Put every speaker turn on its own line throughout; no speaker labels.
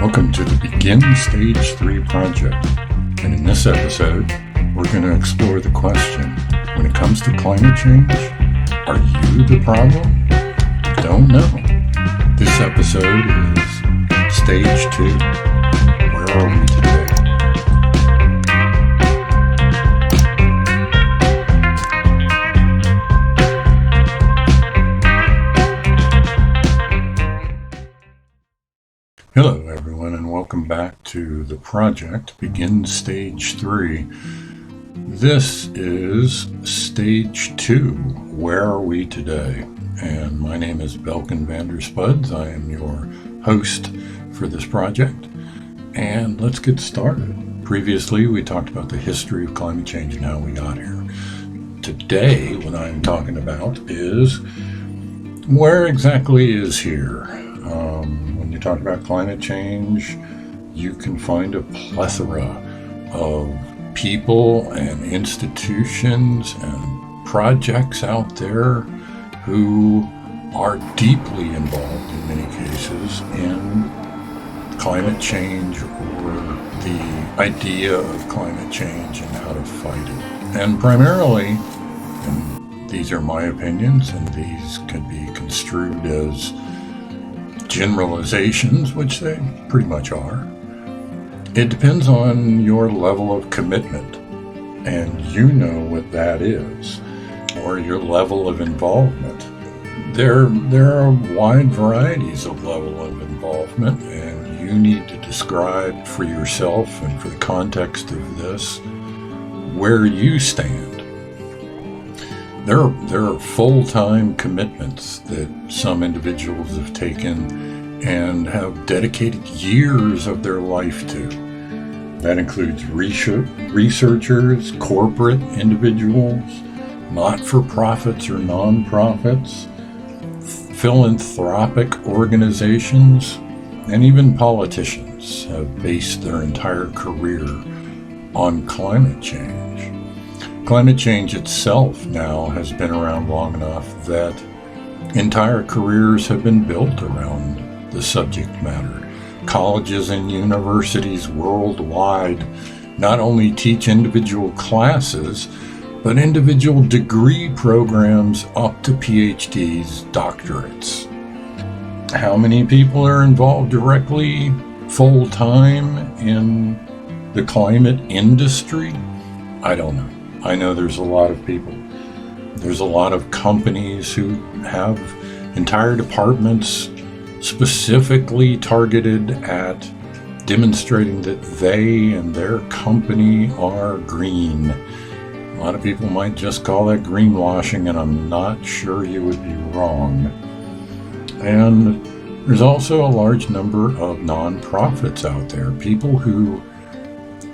Welcome to the Begin Stage 3 project, and in this episode, we're going to explore the question, when it comes to climate change, are you the problem? Don't know. This episode is Stage 2, Where Are We Today? Hello everyone, and welcome back to the project, Begin Stage 3. This is Stage 2, Where Are We Today? And my name is Belkin Vanderspuds. I am your host for this project. And let's get started. Previously, we talked about the history of climate change and how we got here. Today, what I'm talking about is where exactly is here? When you talk about climate change, you can find a plethora of people and institutions and projects out there who are deeply involved in many cases in climate change or the idea of climate change and how to fight it. And primarily, and these are my opinions, and these can be construed as generalizations, which they pretty much are. It depends on your level of commitment, and you know what that is, or your level of involvement. There are wide varieties of level of involvement, and you need to describe for yourself and for the context of this where you stand. There are full-time commitments that some individuals have taken and have dedicated years of their life to. That includes researchers, corporate individuals, not-for-profits or non-profits, philanthropic organizations, and even politicians have based their entire career on climate change. Climate change itself now has been around long enough that entire careers have been built around the subject matter. Colleges and universities worldwide not only teach individual classes, but individual degree programs up to PhDs, doctorates. How many people are involved directly, full-time in the climate industry? I don't know. I know there's a lot of people. There's a lot of companies who have entire departments specifically targeted at demonstrating that they and their company are green. A lot of people might just call that greenwashing, and I'm not sure you would be wrong. And there's also a large number of nonprofits out there, people who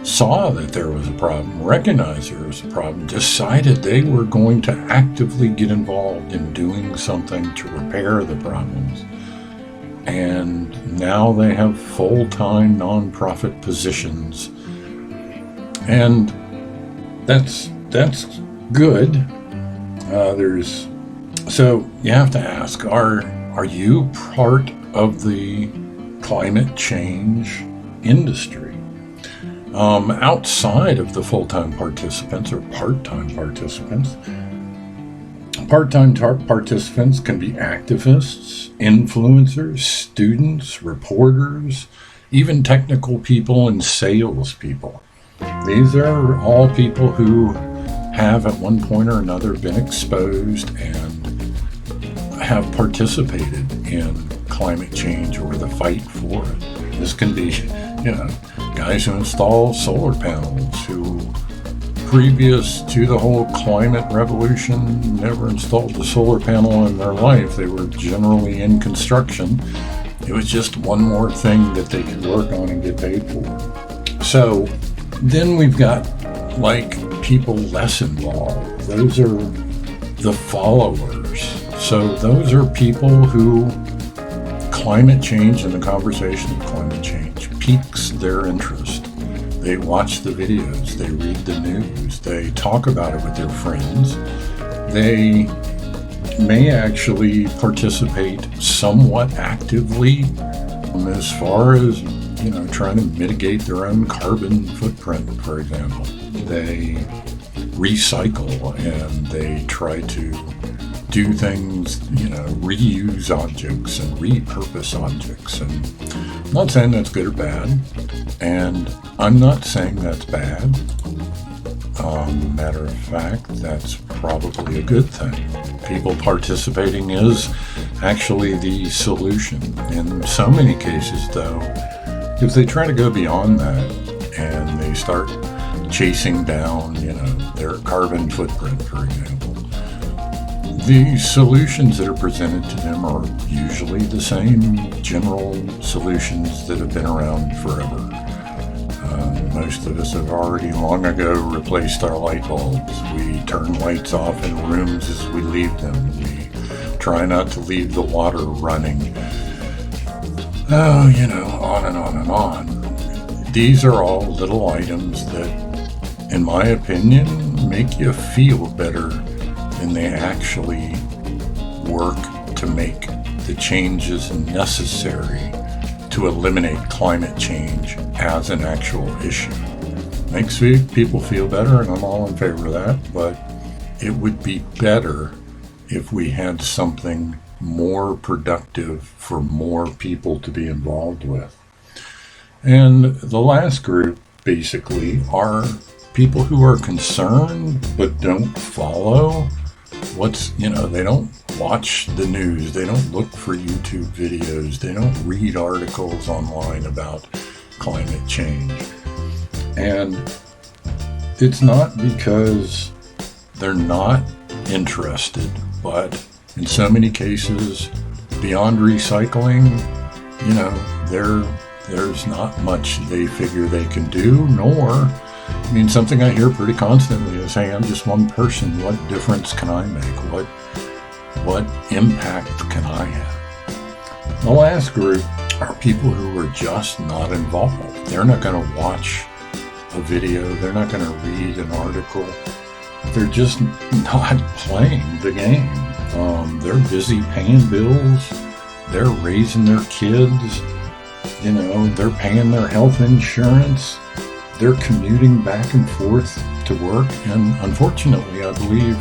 saw that there was a problem, recognized there was a problem, decided they were going to actively get involved in doing something to repair the problems. And now they have full-time nonprofit positions. And that's good. So you have to ask, are you part of the climate change industry? Outside of the full-time participants or part-time participants, part-time participants can be activists, influencers, students, reporters, even technical people and salespeople. These are all people who have at one point or another been exposed and have participated in climate change or the fight for it. This can be, guys who install solar panels, who previous to the whole climate revolution never installed a solar panel in their life. They were generally in construction. It was just one more thing that they could work on and get paid for. So then we've got people less involved. Those are the followers. So those are people who climate change and the conversation of climate change piques their interest. They watch the videos, they read the news, they talk about it with their friends. They may actually participate somewhat actively as far as trying to mitigate their own carbon footprint, for example. They recycle and they try to do things, reuse objects and repurpose objects. And I'm not saying that's good or bad, and I'm not saying that's bad. Matter of fact, that's probably a good thing. People participating is actually the solution. In so many cases, though, if they try to go beyond that and they start chasing down, their carbon footprint, for example, the solutions that are presented to them are usually the same general solutions that have been around forever. Most of us have already long ago replaced our light bulbs. We turn lights off in rooms as we leave them. We try not to leave the water running. On and on and on. These are all little items that, in my opinion, make you feel better than they actually work to make the changes necessary to eliminate climate change as an actual issue. Makes people feel better, and I'm all in favor of that, but it would be better if we had something more productive for more people to be involved with. And the last group, basically, are people who are concerned but don't follow they don't watch the news, they don't look for YouTube videos, they don't read articles online about climate change. And it's not because they're not interested, but in so many cases, beyond recycling, there's not much they figure they can do, something I hear pretty constantly is, hey, I'm just one person. What difference can I make? What impact can I have? The last group are people who are just not involved. They're not going to watch a video. They're not going to read an article. They're just not playing the game. They're busy paying bills. They're raising their kids. They're paying their health insurance. They're commuting back and forth to work, and unfortunately, I believe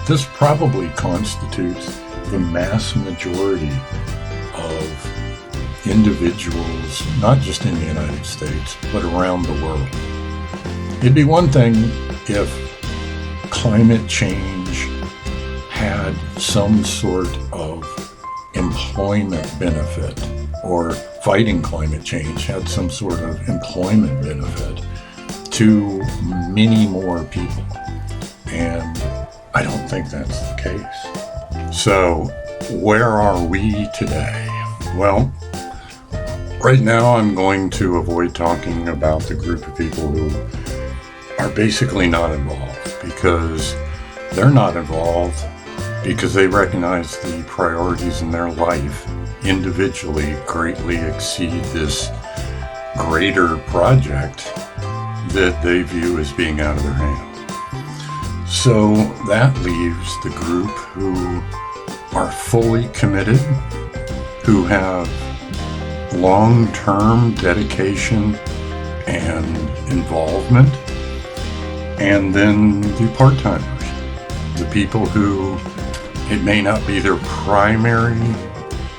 this probably constitutes the mass majority of individuals, not just in the United States, but around the world. It'd be one thing if climate change had some sort of employment benefit, or fighting climate change had some sort of employment benefit to many more people. And I don't think that's the case. So where are we today? Well, right now I'm going to avoid talking about the group of people who are basically not involved, because they're not involved because they recognize the priorities in their life individually greatly exceed this greater project that they view as being out of their hands. So that leaves the group who are fully committed, who have long-term dedication and involvement, and then the part-timers, the people who it may not be their primary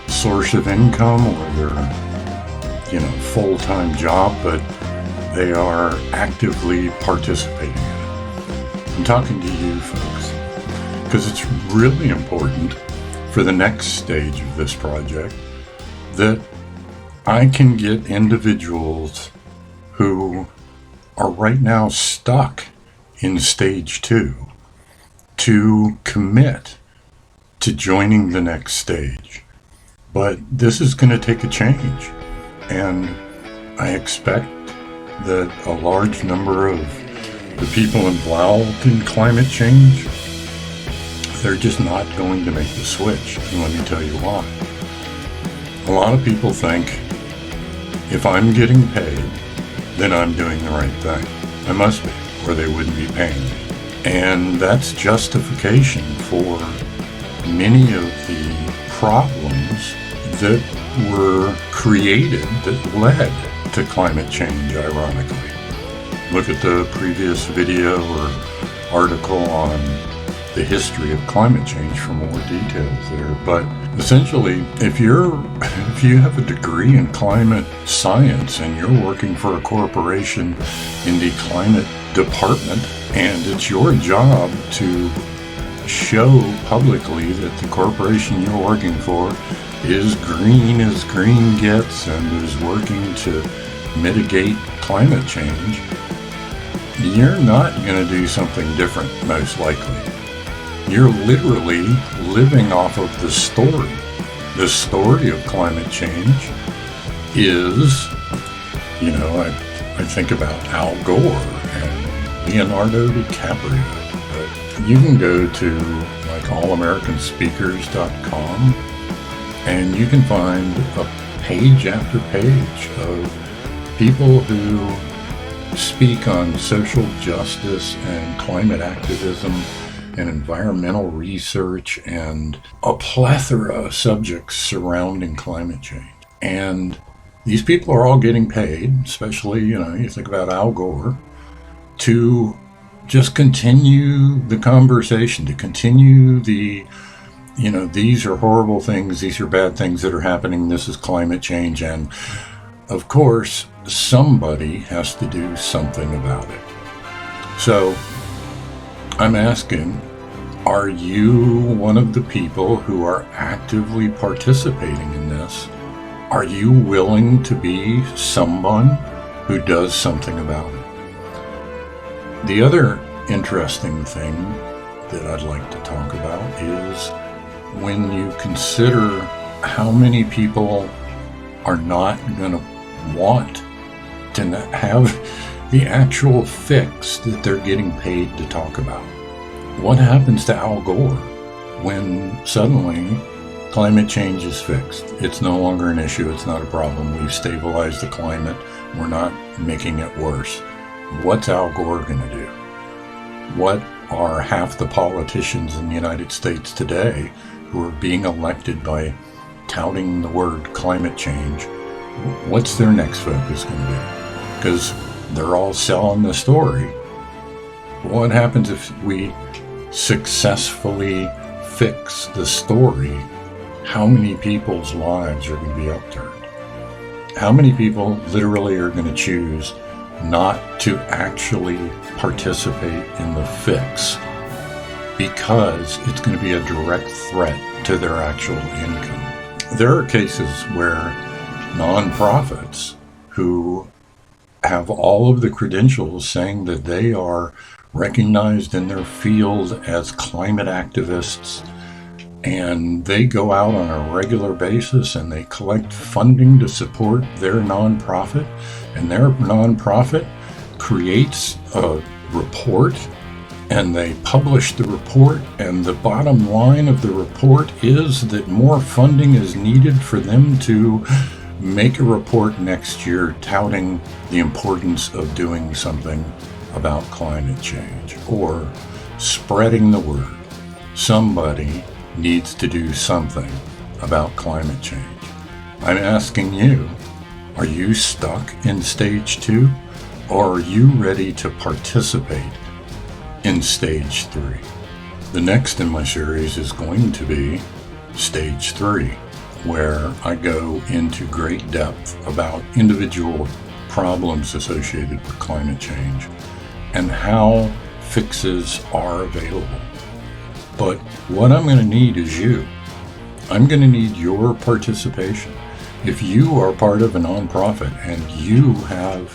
source of income or their, full-time job, but they are actively participating in it. I'm talking to you folks because it's really important for the next stage of this project that I can get individuals who are right now stuck in stage 2 to commit to joining the next stage. But this is going to take a change, and I expect that a large number of the people involved in climate change, they're just not going to make the switch, and let me tell you why. A lot of people think if I'm getting paid, then I'm doing the right thing. I must be, or they wouldn't be paying me. And that's justification for many of the problems that were created that led to climate change, ironically. Look at the previous video or article on the history of climate change for more details there. But essentially, if you have a degree in climate science and you're working for a corporation in the climate department, and it's your job to show publicly that the corporation you're working for is green as green gets and is working to mitigate climate change, you're not going to do something different, most likely. You're literally living off of the story. The story of climate change is, I think about Al Gore and Leonardo Dicaprio. You can go to like allamericans.com and you can find a page after page of people who speak on social justice and climate activism and environmental research and a plethora of subjects surrounding climate change. And these people are all getting paid, especially, you think about Al Gore, to just continue the conversation, to continue the, these are horrible things, these are bad things that are happening, this is climate change. And of course, somebody has to do something about it. So I'm asking, are you one of the people who are actively participating in this? Are you willing to be someone who does something about it? The other interesting thing that I'd like to talk about is when you consider how many people are not going to want to have the actual fix that they're getting paid to talk about. What happens to Al Gore when suddenly climate change is fixed? It's no longer an issue. It's not a problem. We've stabilized the climate. We're not making it worse. What's Al Gore going to do? What are half the politicians in the United States today who are being elected by touting the word climate change? What's their next focus going to be? Because they're all selling the story. What happens if we successfully fix the story? How many people's lives are going to be upturned? How many people literally are going to choose not to actually participate in the fix because it's going to be a direct threat to their actual income? There are cases where nonprofits who have all of the credentials saying that they are recognized in their field as climate activists, and they go out on a regular basis and they collect funding to support their nonprofit, and their nonprofit creates a report and they publish the report, and the bottom line of the report is that more funding is needed for them to make a report next year touting the importance of doing something about climate change or spreading the word. Somebody needs to do something about climate change. I'm asking you, are you stuck in stage 2, or are you ready to participate in stage 3? The next in my series is going to be stage 3, where I go into great depth about individual problems associated with climate change and how fixes are available. But what I'm going to need is you. I'm going to need your participation. If you are part of a nonprofit and you have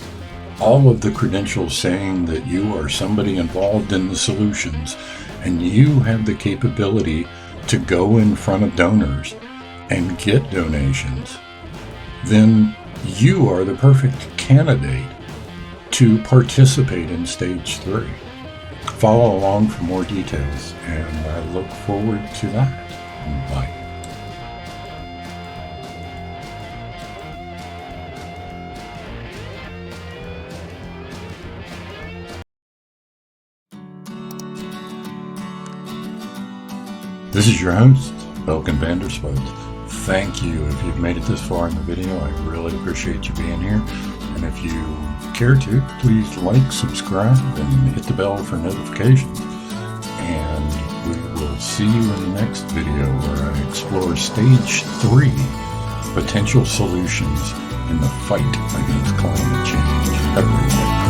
all of the credentials saying that you are somebody involved in the solutions, and you have the capability to go in front of donors and get donations, then you are the perfect candidate to participate in stage 3. Follow along for more details, and I look forward to that. Bye. This is your host, Belkin Vanderspuds. Thank you if you've made it this far in the video. I really appreciate you being here. And if you care to, please like, subscribe, and hit the bell for notifications. And we will see you in the next video where I explore Stage 3, potential solutions in the fight against climate change everywhere.